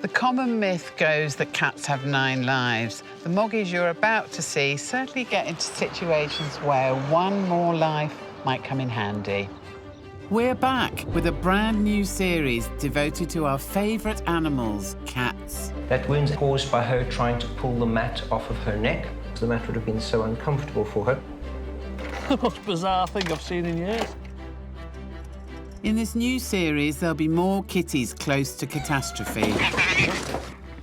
The common myth goes that cats have 9 lives. The moggies you're about to see certainly get into situations where one more life might come in handy. We're back with a brand new series devoted to our favourite animals, cats. That wound's caused by her trying to pull the mat off of her neck. The mat would have been so uncomfortable for her. The most bizarre thing I've seen in years. In this new series, there'll be more kitties close to catastrophe.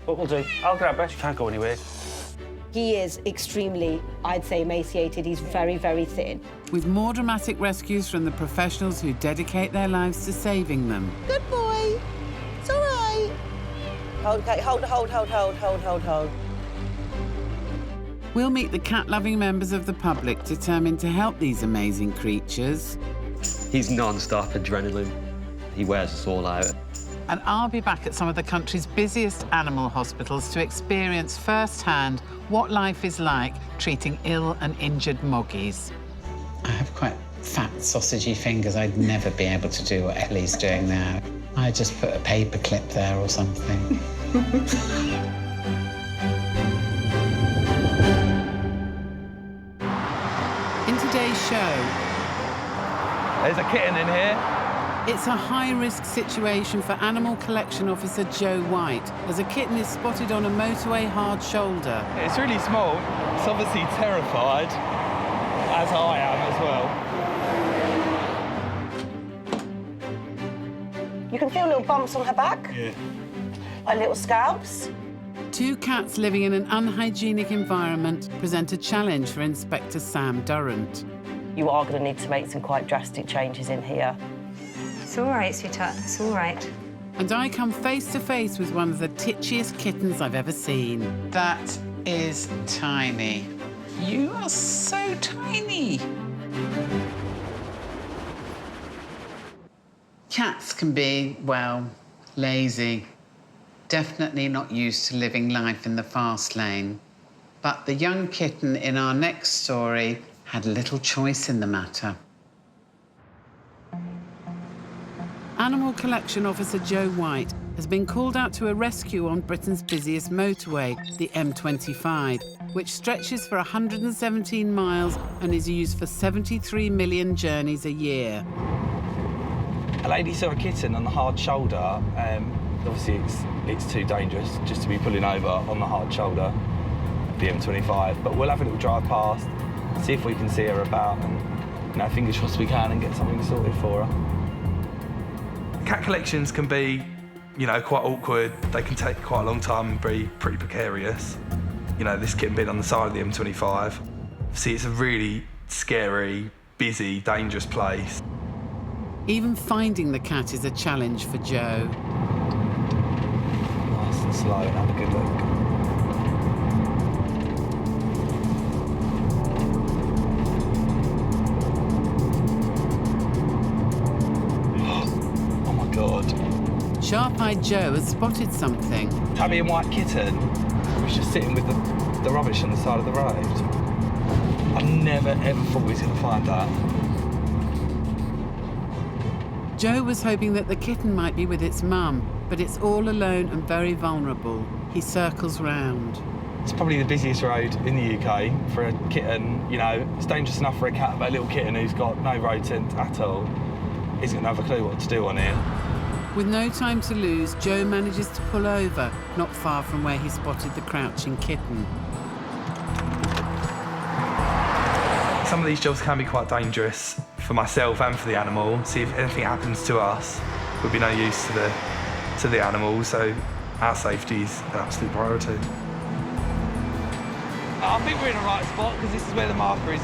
What we'll do, I'll grab her. She can't go anywhere. He is extremely, I'd say, emaciated. He's very, very thin. With more dramatic rescues from the professionals who dedicate their lives to saving them. Good boy. It's all right. Okay, hold. We'll meet the cat-loving members of the public determined to help these amazing creatures. He's non-stop adrenaline. He wears us all out. And I'll be back at some of the country's busiest animal hospitals to experience firsthand what life is like treating ill and injured moggies. I have quite fat, sausagey fingers. I'd never be able to do what Ellie's doing now. I'd just put a paper clip there or something. In today's show, there's a kitten in here. It's a high-risk situation for Animal Collection Officer Joe White as a kitten is spotted on a motorway hard shoulder. It's really small. It's obviously terrified, as I am as well. You can feel little bumps on her back. Yeah. Like little scalps. 2 cats living in an unhygienic environment present a challenge for Inspector Sam Durrant. You are going to need to make some quite drastic changes in here. It's all right, sweetheart. It's all right. And I come face to face with one of the titchiest kittens I've ever seen. That is Tiny. You are so tiny. Cats can be, well, lazy. Definitely not used to living life in the fast lane. But the young kitten in our next story had little choice in the matter. Animal Collection Officer Joe White has been called out to a rescue on Britain's busiest motorway, the M25, which stretches for 117 miles and is used for 73 million journeys a year. A lady saw a kitten on the hard shoulder. Obviously, it's too dangerous just to be pulling over on the hard shoulder of the M25. But we'll have a little drive past, see if we can see her about, and fingers crossed we can and get something sorted for her. Cat collections can be, quite awkward. They can take quite a long time and be pretty precarious. This kitten being on the side of the M25. See, it's a really scary, busy, dangerous place. Even finding the cat is a challenge for Joe. Nice and slow, and have a good look. Oh my God. Sharp-eyed Joe has spotted something. Tabby and white kitten was just sitting with the rubbish on the side of the road. I never ever thought we was going to find that. Joe was hoping that the kitten might be with its mum, but it's all alone and very vulnerable. He circles round. It's probably the busiest road in the UK for a kitten. It's dangerous enough for a cat, but a little kitten who's got no road sense at all isn't going to have a clue what to do on here. With no time to lose, Joe manages to pull over, not far from where he spotted the crouching kitten. Some of these jobs can be quite dangerous for myself and for the animal. See, if anything happens to us, we'd be no use to the animal, so our safety is an absolute priority. I think we're in the right spot because this is where the marker is.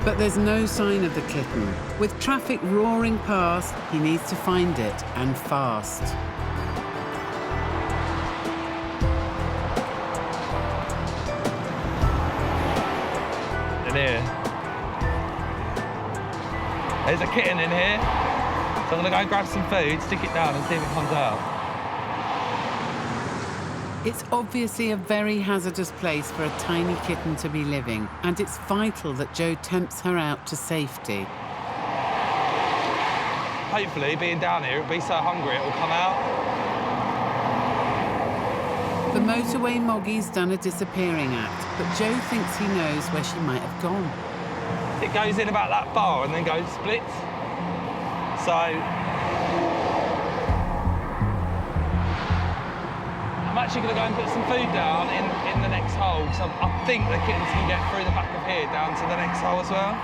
But there's no sign of the kitten. With traffic roaring past, he needs to find it, and fast. In here. There's a kitten in here, so I'm gonna go grab some food, stick it down and see if it comes out. It's obviously a very hazardous place for a tiny kitten to be living, and it's vital that Joe tempts her out to safety. Hopefully, being down here, it'll be so hungry it'll come out. The motorway Moggie's done a disappearing act, but Joe thinks he knows where she might have gone. It goes in about that bar and then goes splits. So I'm actually going to go and put some food down in the next hole, because I think the kittens can get through the back of here down to the next hole as well.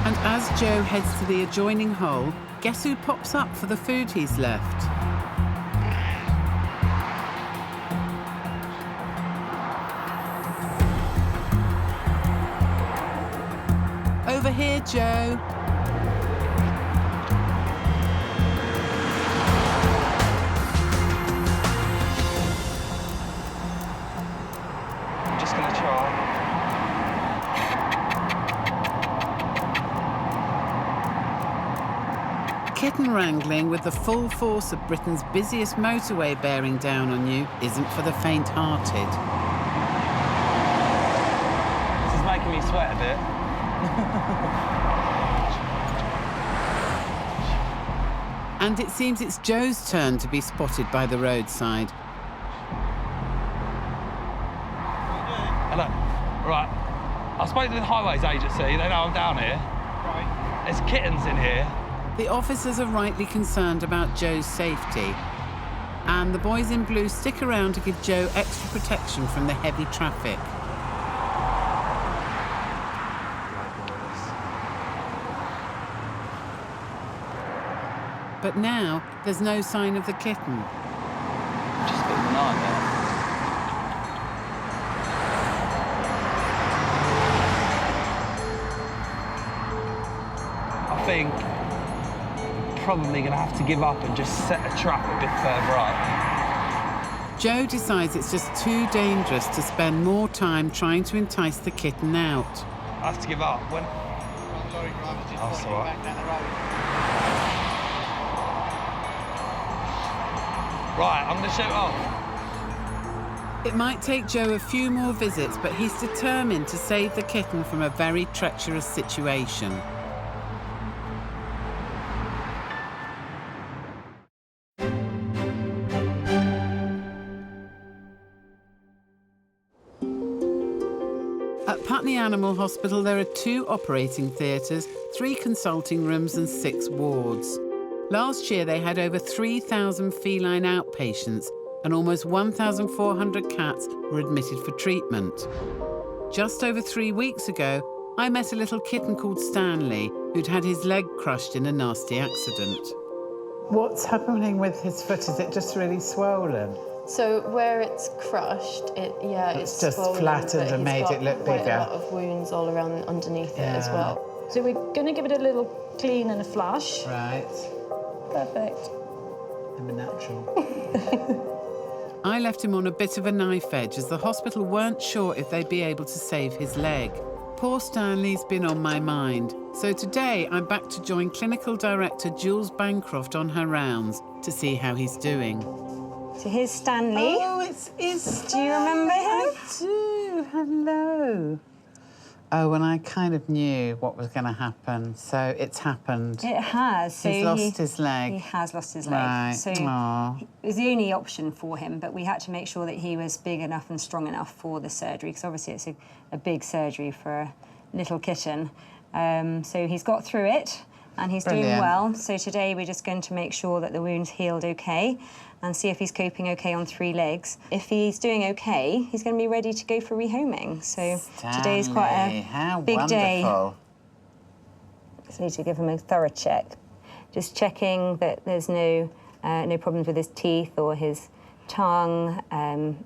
And as Joe heads to the adjoining hole, guess who pops up for the food he's left? Over here, Joe. I'm just going to try. Kitten wrangling with the full force of Britain's busiest motorway bearing down on you isn't for the faint-hearted. This is making me sweat a bit. And it seems it's Joe's turn to be spotted by the roadside. Hello. Right. I spoke to the highways agency. They know I'm down here. Right. There's kittens in here. The officers are rightly concerned about Joe's safety. And the boys in blue stick around to give Joe extra protection from the heavy traffic. But now, there's no sign of the kitten. Just a bit of a nightmare. I think probably going to have to give up and just set a trap a bit further up. Joe decides it's just too dangerous to spend more time trying to entice the kitten out. I have to give up. When... Oh, that's all right. Right, I'm going to shoot off. It might take Joe a few more visits, but he's determined to save the kitten from a very treacherous situation. At Putney Animal Hospital, there are 2 operating theatres, 3 consulting rooms and 6 wards. Last year, they had over 3,000 feline outpatients and almost 1,400 cats were admitted for treatment. Just over 3 weeks ago, I met a little kitten called Stanley who'd had his leg crushed in a nasty accident. What's happening with his foot? Is it just really swollen? So where it's crushed, it's just swollen, flattened and made it look quite bigger. A lot of wounds all around underneath it as well. So we're going to give it a little clean and a flush. Right. Perfect. I'm a natural. I left him on a bit of a knife edge as the hospital weren't sure if they'd be able to save his leg. Poor Stanley's been on my mind, so today I'm back to join Clinical Director Jules Bancroft on her rounds to see how he's doing. So here's Stanley. Oh, it's Do you remember him? I do. Hello. Oh, and I kind of knew what was going to happen, so it's happened. It has. So He's lost his leg. He has lost his leg. Right. So Aww. it was the only option for him, but we had to make sure that he was big enough and strong enough for the surgery, because obviously it's a big surgery for a little kitten. So he's got through it, and he's doing well. So today we're just going to make sure that the wound's healed okay and see if he's coping okay on 3 legs. If he's doing okay, he's going to be ready to go for rehoming. So today is quite a big day. Just need to give him a thorough check. Just checking that there's no problems with his teeth or his tongue and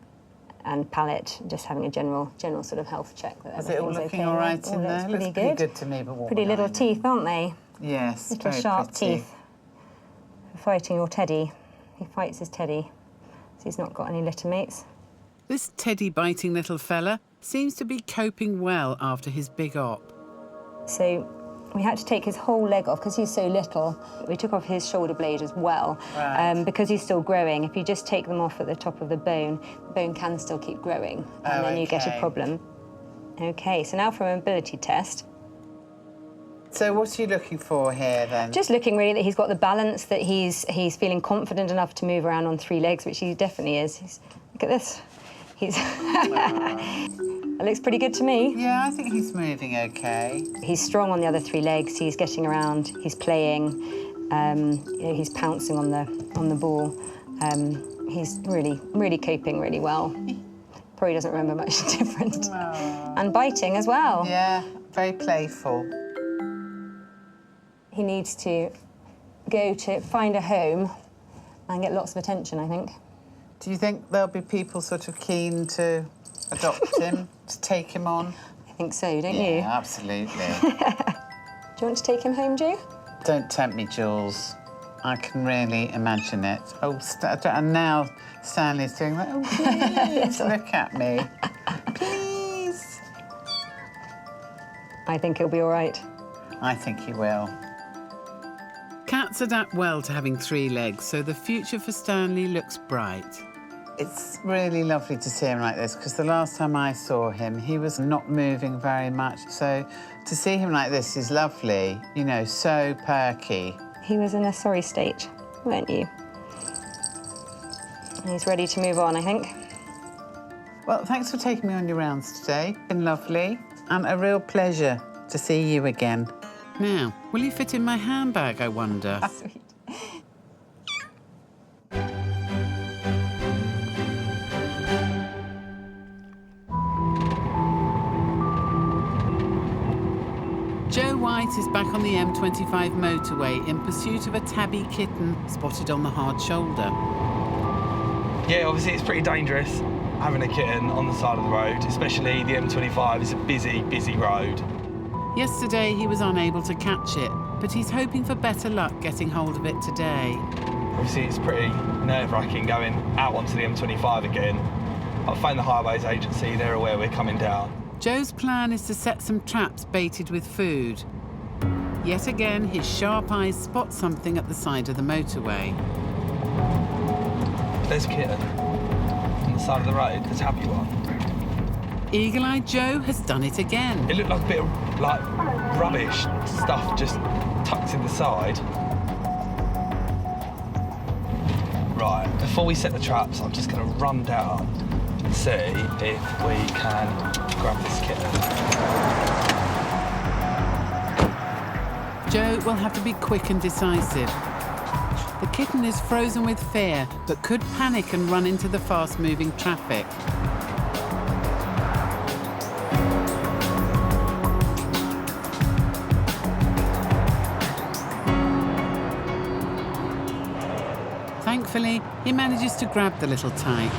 palate. Just having a general sort of health check. That Is it all looking all right in there? Pretty Looks good. pretty good to me, but what Pretty little teeth, aren't they? Yes, little very sharp pretty. teeth. Fighting your teddy. He fights his teddy, so he's not got any litter mates. This teddy-biting little fella seems to be coping well after his big op. So we had to take his whole leg off because he's so little. We took off his shoulder blade as well, because he's still growing. If you just take them off at the top of the bone can still keep growing, and then you get a problem. OK, so now for a mobility test. So what are you looking for here, then? Just looking really that he's got the balance, that he's feeling confident enough to move around on 3 legs, which he definitely is. Look at this. He's... That looks pretty good to me. Yeah, I think he's moving OK. He's strong on the other 3 legs. He's getting around. He's playing. You know, he's pouncing on the ball. He's really coping really well. Probably doesn't remember much different. And biting as well. Yeah, very playful. He needs to go to find a home and get lots of attention, I think. Do you think there'll be people sort of keen to adopt him, to take him on? I think so, don't you? Yeah, absolutely. Do you want to take him home, Joe? Don't tempt me, Jules. I can really imagine it. Oh, and now Stanley's doing that. Oh, please, look at me. Please. I think he'll be all right. I think he will. Cats adapt well to having 3 legs, so the future for Stanley looks bright. It's really lovely to see him like this, because the last time I saw him, he was not moving very much. So to see him like this is lovely, you know, so perky. He was in a sorry state, weren't you? And he's ready to move on, I think. Well, thanks for taking me on your rounds today. Been lovely, and a real pleasure to see you again. Now, will you fit in my handbag, I wonder? Sweet. Joe White is back on the M25 motorway in pursuit of a tabby kitten spotted on the hard shoulder. Yeah, obviously it's pretty dangerous having a kitten on the side of the road, especially the M25 is a busy, busy road. Yesterday he was unable to catch it, but he's hoping for better luck getting hold of it today. Obviously it's pretty nerve-wracking going out onto the M25 again. I'll phone the Highways Agency, they're aware we're coming down. Joe's plan is to set some traps baited with food. Yet again, his sharp eyes spot something at the side of the motorway. There's a kitten on the side of the road, the tabby one. Eagle-eyed Joe has done it again. It looked like a bit of, like, rubbish stuff just tucked in the side. Right, before we set the traps, I'm just going to run down and see if we can grab this kitten. Joe will have to be quick and decisive. The kitten is frozen with fear, but could panic and run into the fast-moving traffic. Thankfully, he manages to grab the little tyke.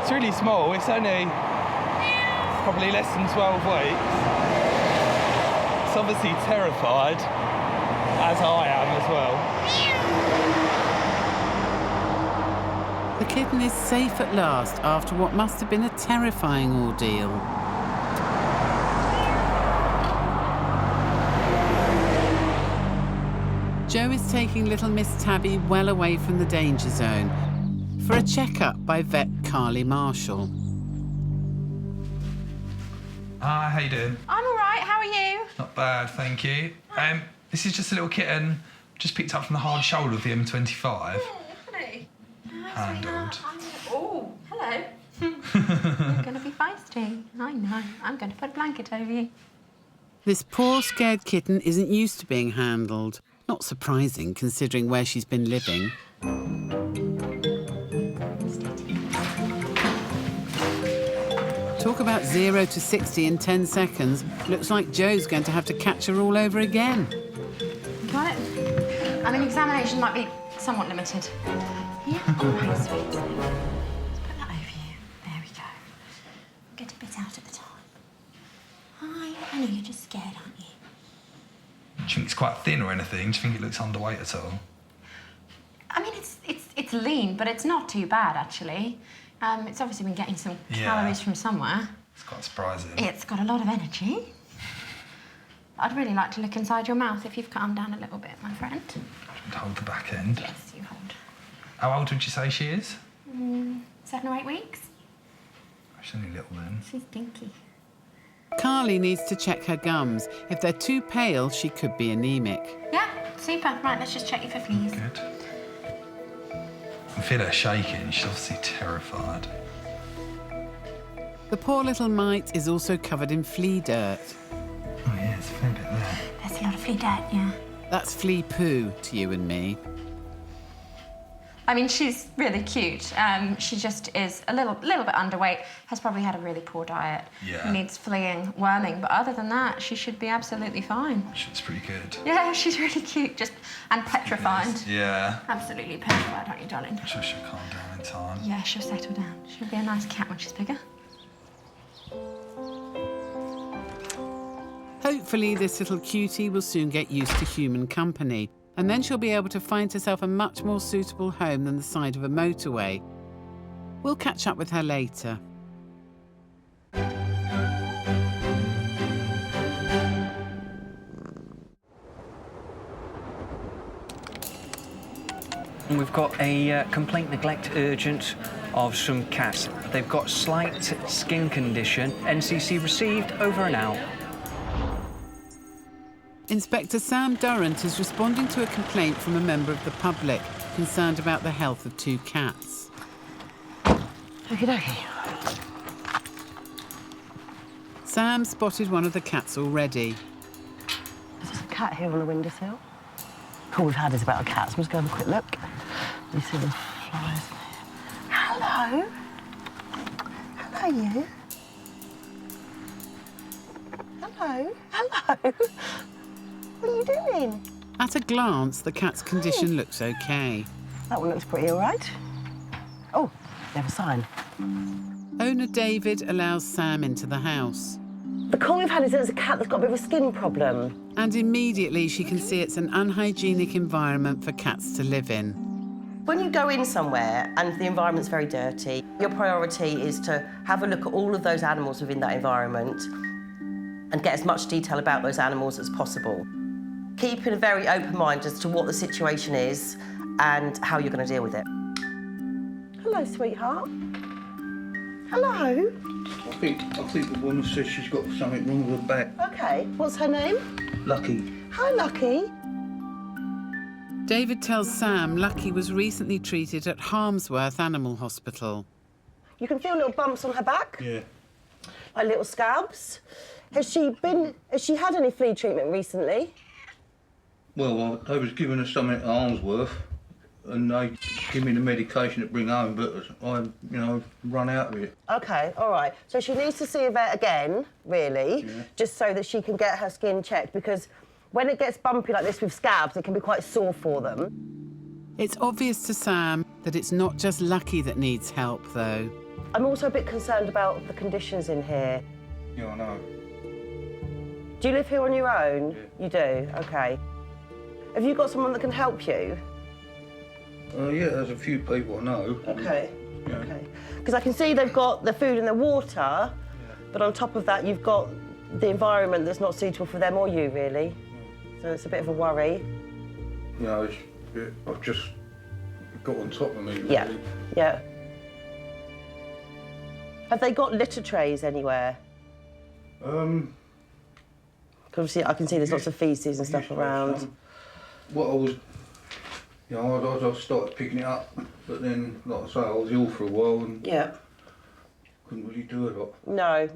It's really small, it's only probably less than 12 weeks. It's obviously terrified, as I am as well. The kitten is safe at last after what must have been a terrifying ordeal. Joe is taking little Miss Tabby well away from the danger zone for a checkup by vet Carly Marshall. Hi, how you doing? I'm all right, how are you? Not bad, thank you. This is just a little kitten, just picked up from the hard shoulder of the M25. Hey. Handled. Oh, hello. You're going to be feisty. I know. I'm going to put a blanket over you. This poor, scared kitten isn't used to being handled. Not surprising, considering where she's been living. Talk about 0 to 60 in 10 seconds. Looks like Joe's going to have to catch her all over again. Got it? I mean, examination might be somewhat limited. Yeah, all right, sweet. Let's put that over you. There we go. Get a bit out at the top. Hi, I know you're just scared, aren't you? Do you think it's quite thin or anything? Do you think it looks underweight at all? I mean, it's lean, but it's not too bad, actually. It's obviously been getting some calories from somewhere. It's quite surprising. It's got a lot of energy. I'd really like to look inside your mouth if you've calmed down a little bit, my friend. Hold the back end. Yes, you hold. How old would you say she is? 7 or 8 weeks. She's only little then. She's dinky. Carly needs to check her gums. If they're too pale, she could be anemic. Yeah, super. Right, let's just check you for fleas. Good. I feel her shaking. She's obviously terrified. The poor little mite is also covered in flea dirt. Oh, yeah, it's a fair bit there. There's a lot of flea dirt, yeah. That's flea poo to you and me. I mean, she's really cute. She just is a little bit underweight, has probably had a really poor diet. Yeah. Needs fleeing, worming, but other than that, she should be absolutely fine. She's pretty good. Yeah, she's really cute, and petrified. Yeah. Absolutely petrified, aren't you, darling? I'm sure she'll calm down in time. Yeah, she'll settle down. She'll be a nice cat when she's bigger. Hopefully, this little cutie will soon get used to human company, and then she'll be able to find herself a much more suitable home than the side of a motorway. We'll catch up with her later. And we've got a complaint neglect urgent of some cats. They've got slight skin condition. NCC received, over and out. Inspector Sam Durrant is responding to a complaint from a member of the public concerned about the health of two cats. Okie dokie. Sam spotted one of the cats already. There's a cat here on the windowsill. All we've had is about a cat, so let's go have a quick look. You see the flies. Hello. Hello, you. Hello. Hello. What are you doing? At a glance, the cat's condition looks okay. That one looks pretty all right. Oh, they have a sign. Owner David allows Sam into the house. The call we've had is there's a cat that's got a bit of a skin problem. And immediately she can see it's an unhygienic environment for cats to live in. When you go in somewhere and the environment's very dirty, your priority is to have a look at all of those animals within that environment and get as much detail about those animals as possible. Keeping a very open mind as to what the situation is and how you're going to deal with it. Hello, sweetheart. Hello. I think the woman says she's got something wrong with her back. OK, what's her name? Lucky. Hi, Lucky. David tells Sam Lucky was recently treated at Harmsworth Animal Hospital. You can feel little bumps on her back. Yeah. Like little scabs. Has she had any flea treatment recently? Well, they was giving her something at Armsworth, and they give me the medication to bring home, but I, run out of it. OK, all right. So she needs to see a vet again, really, just so that she can get her skin checked, because when it gets bumpy like this with scabs, it can be quite sore for them. It's obvious to Sam that it's not just Lucky that needs help, though. I'm also a bit concerned about the conditions in here. Yeah, I know. Do you live here on your own? Yeah. You do? OK. Have you got someone that can help you? Yeah, there's a few people I know. OK. Yeah. OK. Because I can see they've got the food and the water, but on top of that, you've got the environment that's not suitable for them or you, really. So it's a bit of a worry. I've just got on top of me, really. Yeah, yeah. Have they got litter trays anywhere? Obviously, I can see there's lots of faeces and stuff around. What I was, I started picking it up, but then, like I say, I was ill for a while and couldn't really do a lot. No.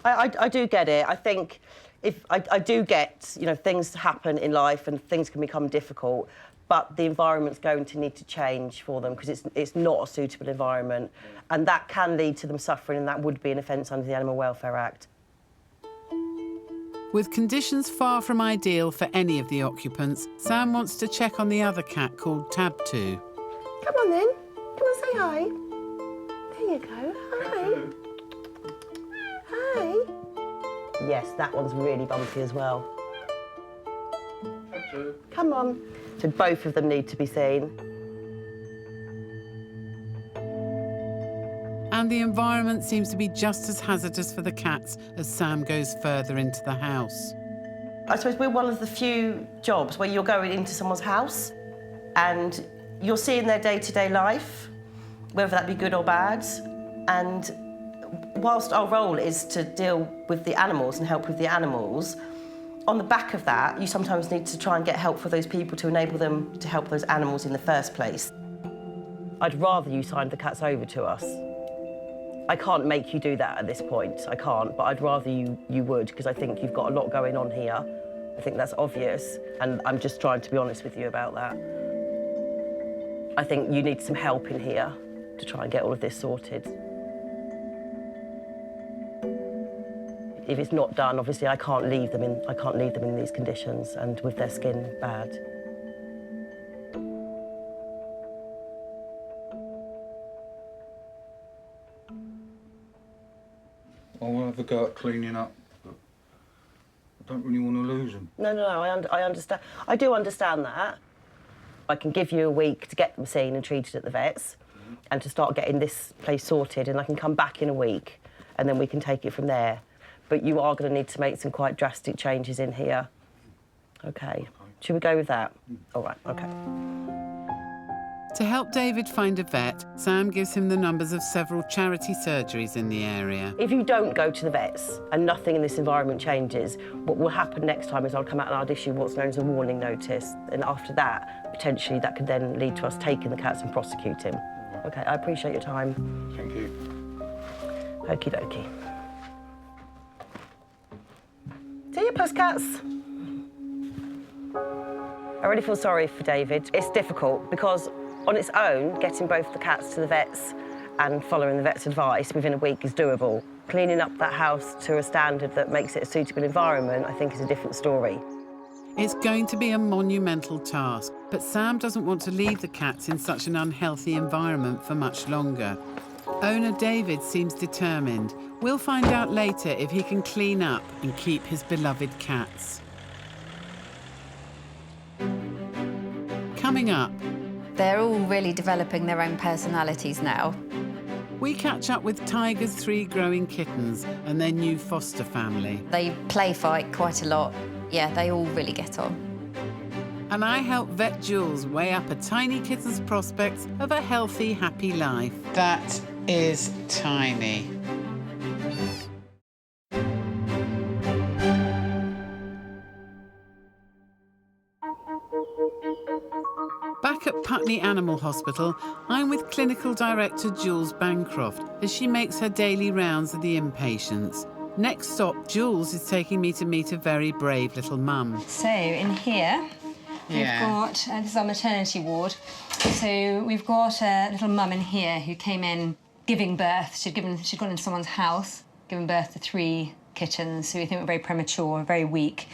I do get it. I think I do get, things happen in life and things can become difficult, but the environment's going to need to change for them because it's not a suitable environment, and that can lead to them suffering, and that would be an offence under the Animal Welfare Act. With conditions far from ideal for any of the occupants, Sam wants to check on the other cat called Tabtu. Come on then. Come on, say hi. There you go. Hi. Hi. Yes, that one's really bumpy as well. Tabtu. Come on. So both of them need to be seen. And the environment seems to be just as hazardous for the cats as Sam goes further into the house. I suppose we're one of the few jobs where you're going into someone's house and you're seeing their day-to-day life, whether that be good or bad, and whilst our role is to deal with the animals and help with the animals, on the back of that, you sometimes need to try and get help for those people to enable them to help those animals in the first place. I'd rather you signed the cats over to us. I can't make you do that at this point, I can't, but I'd rather you would, because I think you've got a lot going on here. I think that's obvious, and I'm just trying to be honest with you about that. I think you need some help in here to try and get all of this sorted. If it's not done, obviously I can't leave them in these conditions and with their skin bad. I'll have a go at cleaning up, but I don't really want to lose them. No, I understand. I do understand that. I can give you a week to get them seen and treated at the vets and to start getting this place sorted, and I can come back in a week and then we can take it from there. But you are going to need to make some quite drastic changes in here. OK. Should we go with that? All right, OK. To help David find a vet, Sam gives him the numbers of several charity surgeries in the area. If you don't go to the vets and nothing in this environment changes, what will happen next time is I'll come out and I'll issue what's known as a warning notice. And after that, potentially that could then lead to us taking the cats and prosecuting. OK, I appreciate your time. Thank you. Okie dokie. See you, pussycats. I really feel sorry for David. It's difficult because on its own, getting both the cats to the vets and following the vet's advice within a week is doable. Cleaning up that house to a standard that makes it a suitable environment, I think, is a different story. It's going to be a monumental task, but Sam doesn't want to leave the cats in such an unhealthy environment for much longer. Owner David seems determined. We'll find out later if he can clean up and keep his beloved cats. Coming up, they're all really developing their own personalities now. We catch up with Tiger's 3 growing kittens and their new foster family. They play fight quite a lot. Yeah, they all really get on. And I help vet Jules weigh up a tiny kitten's prospects of a healthy, happy life. That is tiny. Back at Putney Animal Hospital, I'm with Clinical Director Jules Bancroft as she makes her daily rounds of the inpatients. Next stop, Jules is taking me to meet a very brave little mum. So, in here, we've got, this is our maternity ward. So we've got a little mum in here who came in giving birth. She'd gone into someone's house, given birth to 3 kittens who we think were very premature, very weak.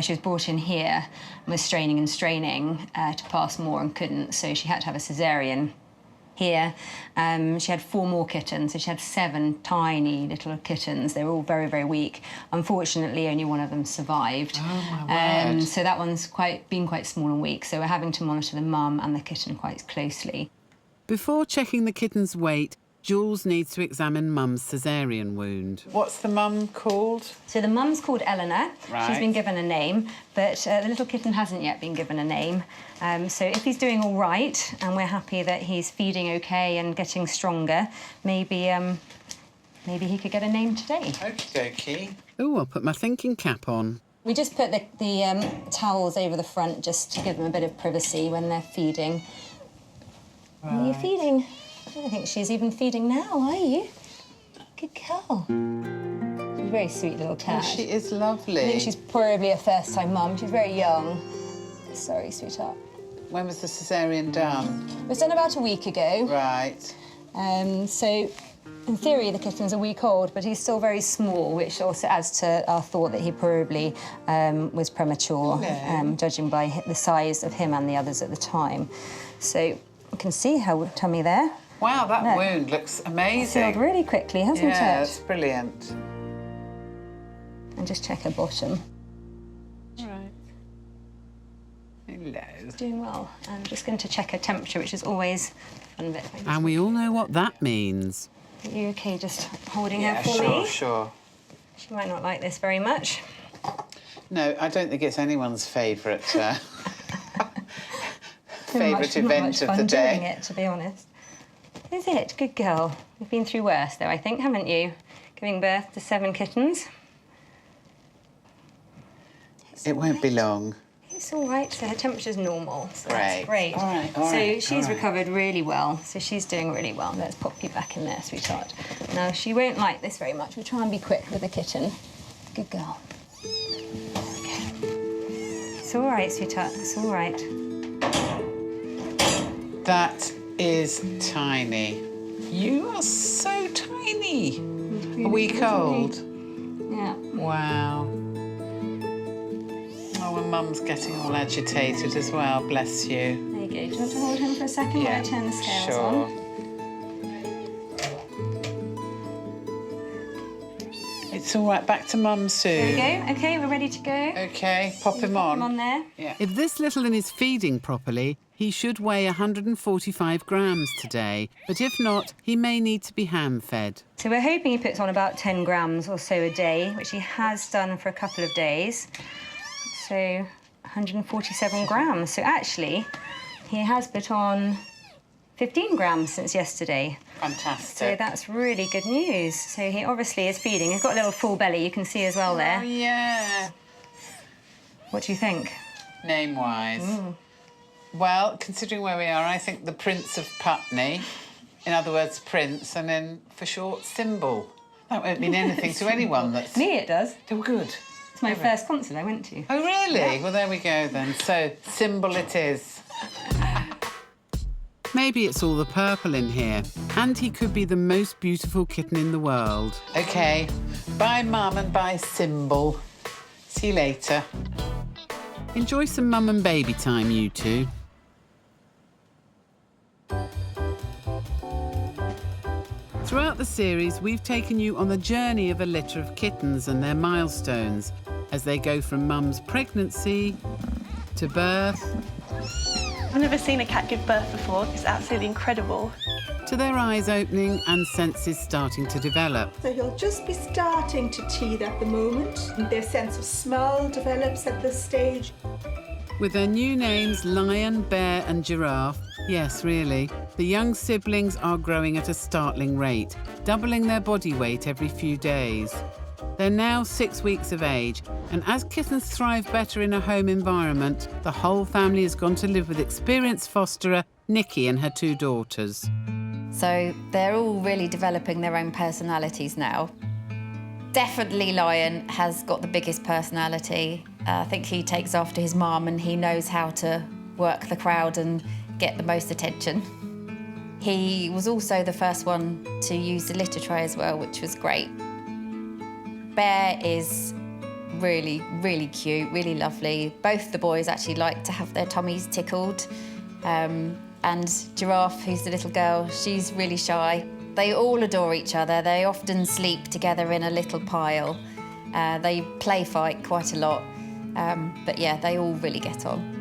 She was brought in here and was straining and straining to pass more and couldn't, so she had to have a cesarean here. She had 4 more kittens, so she had 7 tiny little kittens. They were all very, very weak. Unfortunately, only one of them survived. Oh, my word. So that one's been quite small and weak, so we're having to monitor the mum and the kitten quite closely. Before checking the kitten's weight, Jules needs to examine Mum's cesarean wound. What's the mum called? So the mum's called Eleanor. Right. She's been given a name, but the little kitten hasn't yet been given a name. So if he's doing all right and we're happy that he's feeding OK and getting stronger, maybe he could get a name today. Okie dokie. Oh, I'll put my thinking cap on. We just put the towels over the front just to give them a bit of privacy when they're feeding. Right. Are you feeding? I don't think she's even feeding now, are you? Good girl. She's a very sweet little cat. Oh, she is lovely. I think she's probably a first-time mum. She's very young. Sorry, sweetheart. When was the cesarean done? It was done about a week ago. Right. So, in theory, the kitten's a week old, but he's still very small, which also adds to our thought that he probably was premature, judging by the size of him and the others at the time. So, you can see her tummy there. Wow, that wound looks amazing. Healed really quickly, hasn't it? Yeah, it's brilliant. And just check her bottom. Right. Hello. She's doing well. I'm just going to check her temperature, which is always a fun bit. And we all know what that means. Are you OK just holding her for me? Yeah, sure. She might not like this very much. No, I don't think it's anyone's favourite favourite event of the day. Doing it, to be honest. Is it? Good girl. You've been through worse, though, I think, haven't you? giving birth to 7 kittens. It won't be long. It's all right, so her temperature's normal, so Great. that's great. All right, So she's recovered really well, so she's doing really well. Let's pop you back in there, sweetheart. Now, she won't like this very much. We'll try and be quick with the kitten. Good girl. Okay. It's all right, sweetheart, it's all right. That is tiny. You are so tiny. A week old. Yeah. Wow. Oh, and Mum's getting all agitated as well, bless you. There you go. Do you want to hold him for a second while I turn the scales on? It's all right, back to Mum soon. There we go. OK, we're ready to go. OK, pop him on. Pop him on there. Yeah. If this little one is feeding properly, he should weigh 145 grams today. But if not, he may need to be ham-fed. So we're hoping he puts on about 10 grams or so a day, which he has done for a couple of days. So 147 grams. So actually, he has put on 15 grams since yesterday. Fantastic. So that's really good news. So he obviously is feeding. He's got a little full belly, you can see as well there. Oh, yeah. What do you think? Name-wise? Well, considering where we are, I think the Prince of Putney, in other words, Prince, and then for short, Symbol. That won't mean anything to anyone that's... Me, it does. Oh, good. It's my first concert I went to. Oh, really? Yeah. Well, there we go, then. So, Symbol it is. Maybe it's all the purple in here, and he could be the most beautiful kitten in the world. OK, bye, Mum, and bye, Symbol. See you later. Enjoy some mum and baby time, you two. Throughout the series, we've taken you on the journey of a litter of kittens and their milestones as they go from mum's pregnancy to birth. I've never seen a cat give birth before. It's absolutely incredible. To their eyes opening and senses starting to develop. So he'll just be starting to teeth at the moment. Their sense of smell develops at this stage. With their new names, Lion, Bear and Giraffe, yes, really, the young siblings are growing at a startling rate, doubling their body weight every few days. They're now 6 weeks of age, and as kittens thrive better in a home environment, the whole family has gone to live with experienced fosterer Nikki and her 2 daughters. So they're all really developing their own personalities now. Definitely Lion has got the biggest personality. I think he takes after his mum and he knows how to work the crowd and get the most attention. He was also the first one to use the litter tray as well, which was great. Bear is really, really cute, really lovely. Both the boys actually like to have their tummies tickled. And Giraffe, who's the little girl, she's really shy. They all adore each other. They often sleep together in a little pile. They play fight quite a lot. But yeah, they all really get on.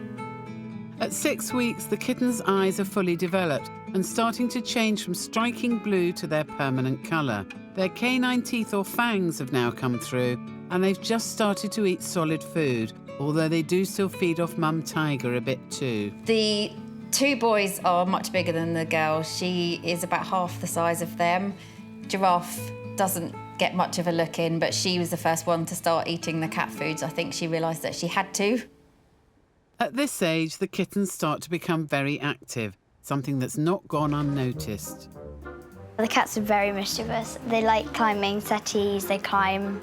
At 6 weeks, the kitten's eyes are fully developed and starting to change from striking blue to their permanent colour. Their canine teeth or fangs have now come through, and they've just started to eat solid food, although they do still feed off Mum Tiger a bit too. The 2 boys are much bigger than the girl. She is about half the size of them. Giraffe doesn't get much of a look in, but she was the first one to start eating the cat foods. I think she realised that she had to. At this age, the kittens start to become very active, something that's not gone unnoticed. The cats are very mischievous. They like climbing settees, they climb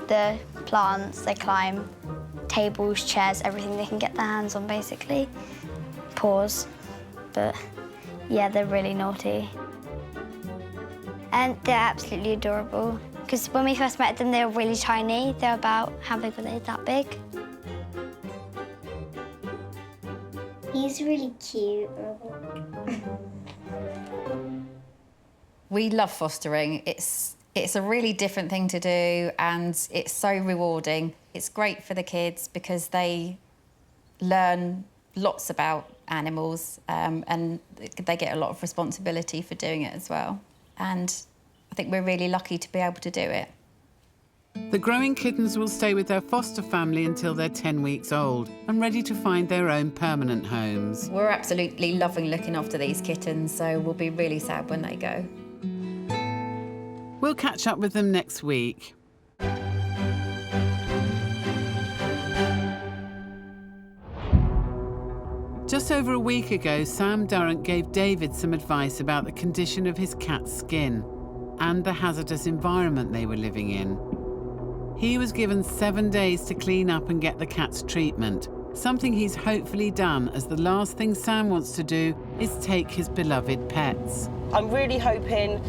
the plants, they climb tables, chairs, everything they can get their hands on, basically. Paws, but yeah, they're really naughty. And they're absolutely adorable, because when we first met them, they were really tiny. They were about, how big were they? That big? He's really cute. We love fostering. It's a really different thing to do, and it's so rewarding. It's great for the kids because they learn lots about animals, and they get a lot of responsibility for doing it as well. And I think we're really lucky to be able to do it. The growing kittens will stay with their foster family until they're 10 weeks old and ready to find their own permanent homes. We're absolutely loving looking after these kittens, so we'll be really sad when they go. We'll catch up with them next week. Just over a week ago, Sam Durrant gave David some advice about the condition of his cat's skin and the hazardous environment they were living in. He was given 7 days to clean up and get the cat's treatment, something he's hopefully done, as the last thing Sam wants to do is take his beloved pets. I'm really hoping,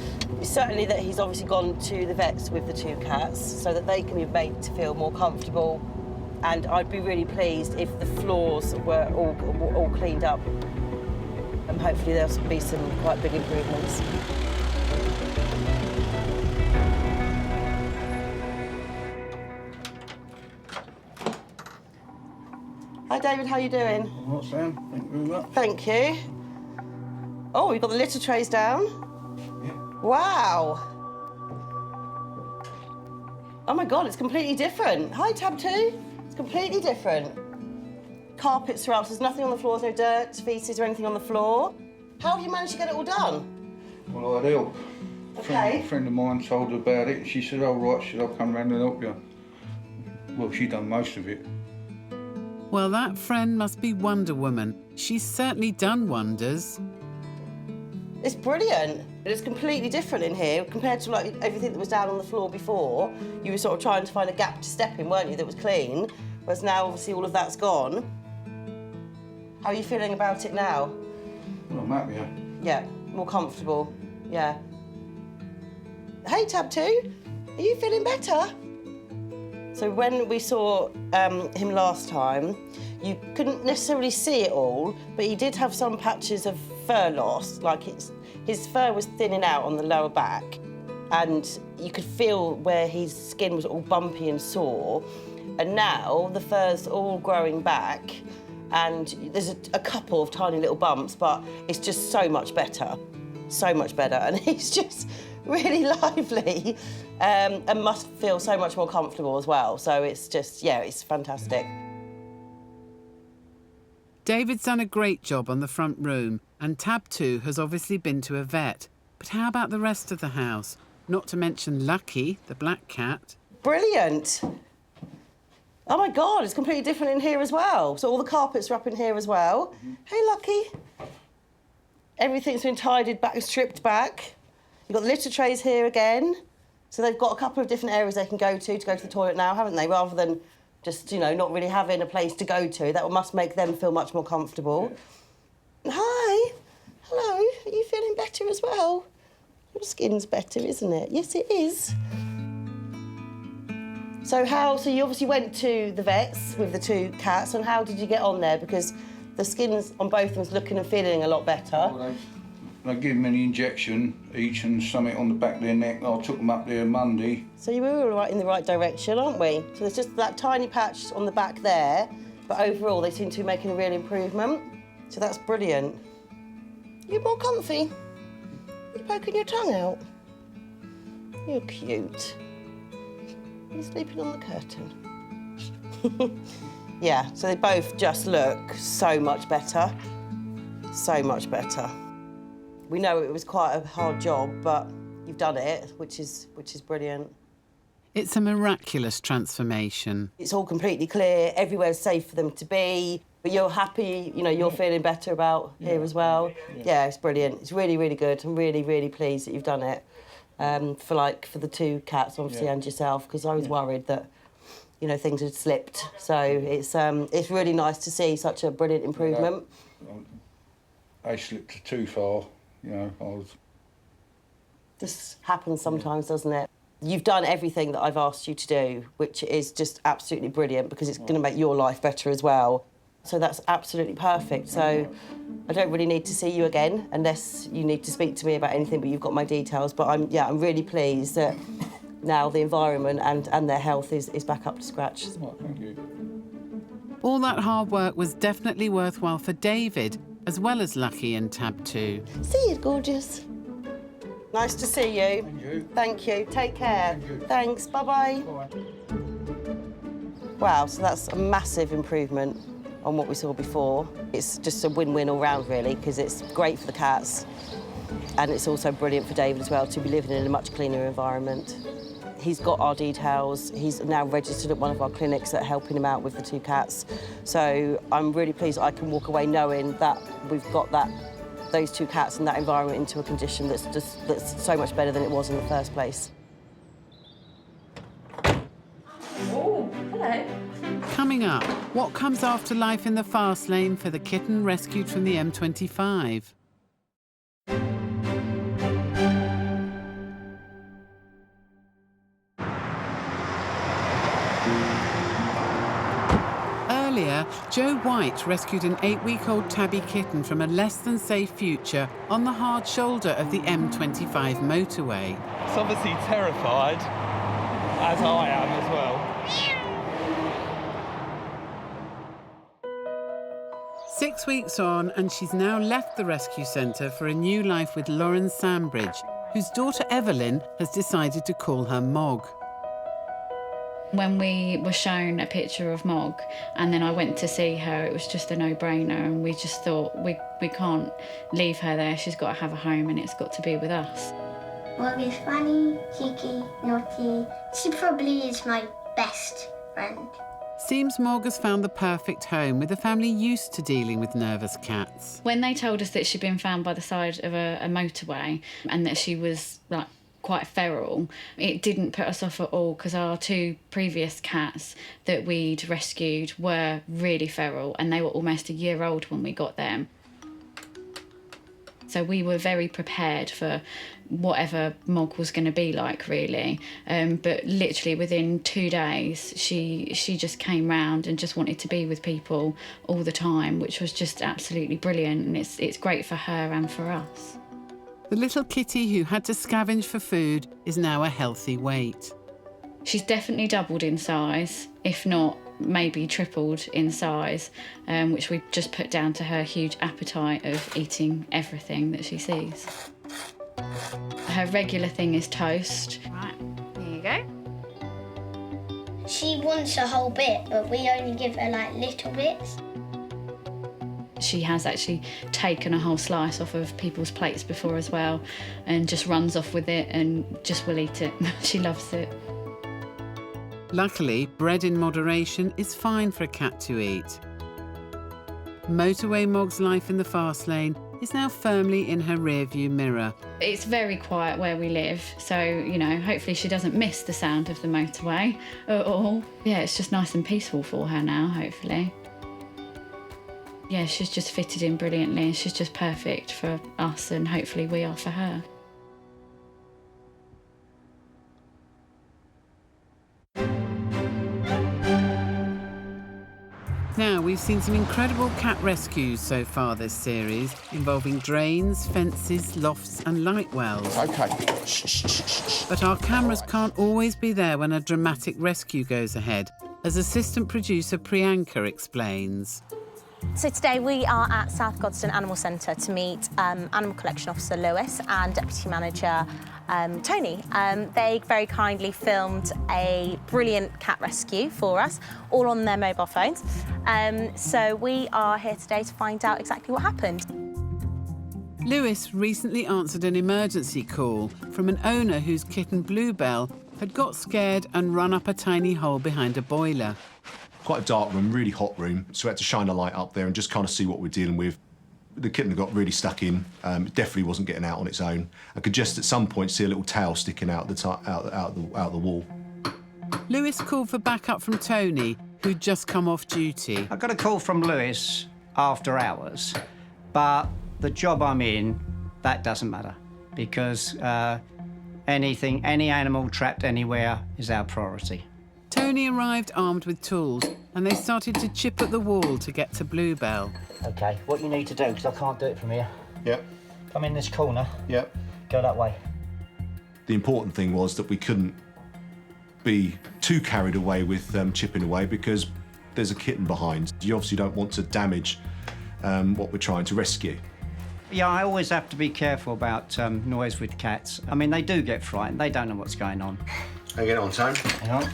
certainly, that he's obviously gone to the vets with the 2 cats so that they can be made to feel more comfortable. And I'd be really pleased if the floors were all cleaned up. And hopefully there'll be some quite big improvements. Hi David, how you doing? All right, Sam. Thank you very much. Thank you. Oh, you've got the litter trays down? Yeah. Wow. Oh my God, it's completely different. Hi, Tab 2. It's completely different. Carpets throughout, there's nothing on the floor, there's no dirt, feces or anything on the floor. How have you managed to get it all done? Well, I had help. Okay. A friend of mine told her about it, and she said, "Oh, right, should I come round and help you?" Well, she done most of it. Well, that friend must be Wonder Woman. She's certainly done wonders. It's brilliant. It's completely different in here compared to like everything that was down on the floor before. You were sort of trying to find a gap to step in, weren't you, that was clean? Whereas now, obviously, all of that's gone. How are you feeling about it now? Well, I'm happier. Yeah, more comfortable, yeah. Hey, Tab 2, are you feeling better? So when we saw him last time, you couldn't necessarily see it all, but he did have some patches of fur loss, like his fur was thinning out on the lower back, and you could feel where his skin was all bumpy and sore. And now the fur's all growing back, and there's a couple of tiny little bumps, but it's just so much better, and he's just really lively and must feel so much more comfortable as well. So it's just, yeah, it's fantastic. David's done a great job on the front room, and Tab 2 has obviously been to a vet. But how about the rest of the house? Not to mention Lucky, the black cat. Brilliant. Oh my God, it's completely different in here as well. So all the carpets are up in here as well. Hey, Lucky. Everything's been tidied back, stripped back. You've got the litter trays here again. So they've got a couple of different areas they can go to the toilet now, haven't they? Rather than just, you know, not really having a place to go to. That must make them feel much more comfortable. Yeah. Hi. Hello. Are you feeling better as well? Your skin's better, isn't it? Yes, it is. So you obviously went to the vets with the 2 cats, and how did you get on there? Because the skins on both of them's looking and feeling a lot better. Well, they gave them an injection each and something on the back of their neck. I took them up there Monday. So you were right in the right direction, aren't we? So there's just that tiny patch on the back there, but overall they seem to be making a real improvement. So that's brilliant. You're more comfy. You're poking your tongue out. You're cute. You're sleeping on the curtain. Yeah, so they both just look so much better. So much better. We know it was quite a hard job, but you've done it, which is brilliant. It's a miraculous transformation. It's all completely clear, everywhere's safe for them to be, but you're happy, you know, you're feeling better about here as well. Yeah, it's brilliant. It's really, really good. I'm really, really pleased that you've done it. For the 2 cats, obviously, and yourself, because I was worried that, you know, things had slipped. So it's really nice to see such a brilliant improvement. I slipped too far, you know. This happens sometimes, doesn't it? You've done everything that I've asked you to do, which is just absolutely brilliant, because it's going to make your life better as well. So that's absolutely perfect. So I don't really need to see you again unless you need to speak to me about anything, but you've got my details. But I'm really pleased that now the environment and their health is back up to scratch. Oh, thank you. All that hard work was definitely worthwhile for David, as well as Lucky and Tab 2. See you, gorgeous. Nice to see you. Thank you. Thank you. Take care. Thank you. Thanks. Bye-bye. Bye. Wow, so that's a massive improvement on what we saw before. It's just a win-win all round, really, because it's great for the cats. And it's also brilliant for David as well to be living in a much cleaner environment. He's got our details. He's now registered at one of our clinics that are helping him out with the 2 cats. So I'm really pleased I can walk away knowing that we've got those 2 cats and that environment into a condition that's so much better than it was in the first place. Oh, hello. Coming up, what comes after life in the fast lane for the kitten rescued from the M25? Earlier, Joe White rescued an 8-week-old tabby kitten from a less-than-safe future on the hard shoulder of the M25 motorway. It's obviously terrified, as I am as well. 6 weeks on, and she's now left the rescue centre for a new life with Lauren Sambridge, whose daughter Evelyn has decided to call her Mog. When we were shown a picture of Mog and then I went to see her, it was just a no-brainer, and we just thought we can't leave her there. She's got to have a home and it's got to be with us. Mog is funny, cheeky, naughty. She probably is my best friend. Seems Mog has found the perfect home with a family used to dealing with nervous cats. When they told us that she'd been found by the side of a motorway and that she was like quite feral, it didn't put us off at all, because our 2 previous cats that we'd rescued were really feral and they were almost a year old when we got them. So we were very prepared for whatever Mog was going to be like, really. But literally within 2 days, she just came round and just wanted to be with people all the time, which was just absolutely brilliant, and it's great for her and for us. The little kitty who had to scavenge for food is now a healthy weight. She's definitely doubled in size, if not maybe tripled in size, which we just put down to her huge appetite of eating everything that she sees. Her regular thing is toast. Right, here you go. She wants a whole bit, but we only give her like little bits. She has actually taken a whole slice off of people's plates before as well, and just runs off with it and just will eat it. She loves it. Luckily, bread in moderation is fine for a cat to eat. Motorway Mog's life in the fast lane is now firmly in her rearview mirror. It's very quiet where we live, so, you know, hopefully she doesn't miss the sound of the motorway at all. Yeah, it's just nice and peaceful for her now, hopefully. Yeah, she's just fitted in brilliantly. She's just perfect for us, and hopefully we are for her. Now, we've seen some incredible cat rescues so far this series, involving drains, fences, lofts and light wells. OK. But our cameras can't always be there when a dramatic rescue goes ahead, as assistant producer Priyanka explains. So today we are at South Godstone Animal Centre to meet Animal Collection Officer Lewis and Deputy Manager Tony. They very kindly filmed a brilliant cat rescue for us, all on their mobile phones. So we are here today to find out exactly what happened. Lewis recently answered an emergency call from an owner whose kitten Bluebell had got scared and run up a tiny hole behind a boiler. Quite a dark room, really hot room, so we had to shine a light up there and just kind of see what we're dealing with. The kitten got really stuck in. It definitely wasn't getting out on its own. I could just at some point see a little tail sticking out the wall. Lewis called for backup from Tony, who'd just come off duty. I got a call from Lewis after hours, but the job I'm in, that doesn't matter, because any animal trapped anywhere is our priority. Tony arrived armed with tools, and they started to chip at the wall to get to Bluebell. OK, what you need to do, because I can't do it from here. Yep. Come in this corner. Yep. Go that way. The important thing was that we couldn't be too carried away with chipping away, because there's a kitten behind. You obviously don't want to damage what we're trying to rescue. Yeah, I always have to be careful about noise with cats. I mean, they do get frightened. They don't know what's going on. How you get on, Tone? Hang on.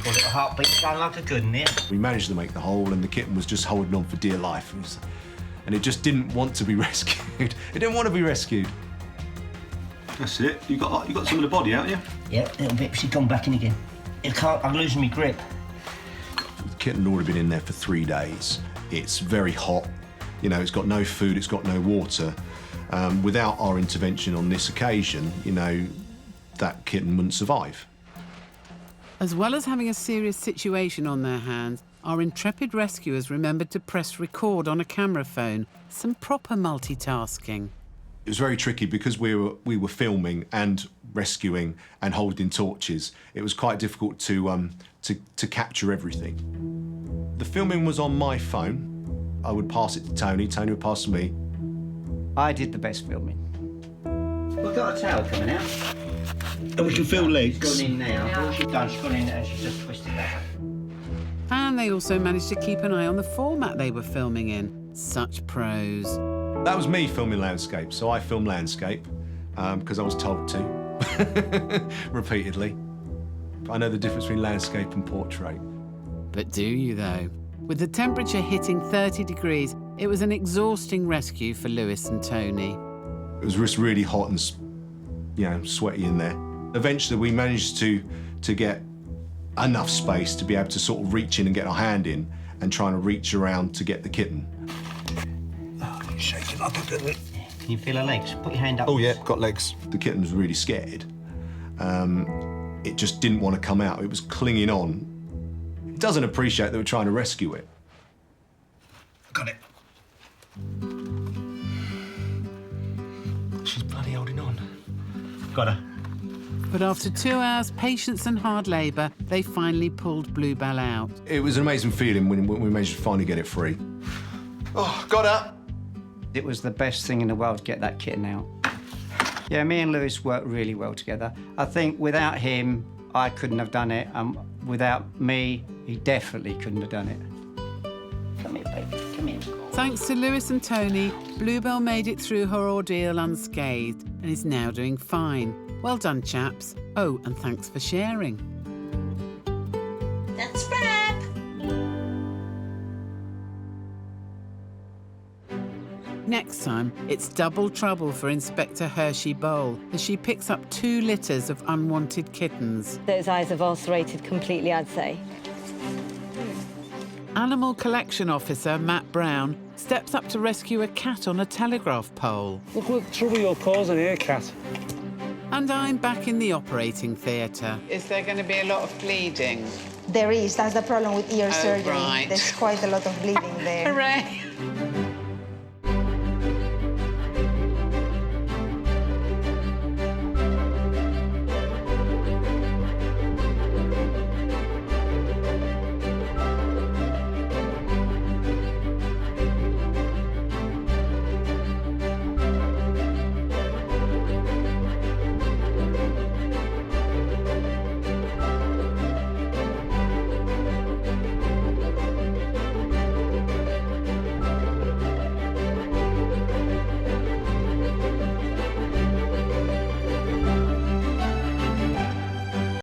Got a little heartbeat going like a good one here. We managed to make the hole, and the kitten was just holding on for dear life. And it just didn't want to be rescued. It didn't want to be rescued. That's it. You got some of the body out, yeah? Yeah, a little bit. She's gone back in again. I'm losing my grip. The kitten had already been in there for 3 days. It's very hot. You know, it's got no food, it's got no water. Without our intervention on this occasion, you know, that kitten wouldn't survive. As well as having a serious situation on their hands, our intrepid rescuers remembered to press record on a camera phone. Some proper multitasking. It was very tricky because we were filming and rescuing and holding torches. It was quite difficult to capture everything. The filming was on my phone. I would pass it to Tony. Tony would pass to me. I did the best filming. We've got a tail coming out. And we can feel legs. She's gone in now. All she's done, she's gone in and she's just twisted that. And they also managed to keep an eye on the format they were filming in. Such pros. That was me filming landscape, so I filmed landscape because I was told to, repeatedly. I know the difference between landscape and portrait. But do you, though? With the temperature hitting 30 degrees, it was an exhausting rescue for Lewis and Tony. It was just really hot and, you know, sweaty in there. Eventually, we managed to get enough space to be able to sort of reach in and get our hand in and trying to reach around to get the kitten. Shake it up a bit. Can you feel her legs? Put your hand up. Oh, yeah, got legs. The kitten was really scared. It just didn't want to come out. It was clinging on. It doesn't appreciate that we're trying to rescue it. Got it. She's bloody holding on. Got her. But after 2 hours, patience and hard labour, they finally pulled Bluebell out. It was an amazing feeling when we managed to finally get it free. Oh, got her. It was the best thing in the world to get that kitten out. Yeah, me and Lewis worked really well together. I think without him, I couldn't have done it. Without me, he definitely couldn't have done it. Come here, baby. Come here. Thanks to Lewis and Tony, Bluebell made it through her ordeal unscathed and is now doing fine. Well done, chaps. Oh, and thanks for sharing. That's wrap. Next time, it's double trouble for Inspector Hershey Bowl as she picks up 2 litters of unwanted kittens. Those eyes are ulcerated completely, I'd say. Animal Collection Officer Matt Brown steps up to rescue a cat on a telegraph pole. Look what trouble you're causing here, cat. And I'm back in the operating theatre. Is there going to be a lot of bleeding? There is. That's the problem with ear surgery. Right. There's quite a lot of bleeding there. Hooray!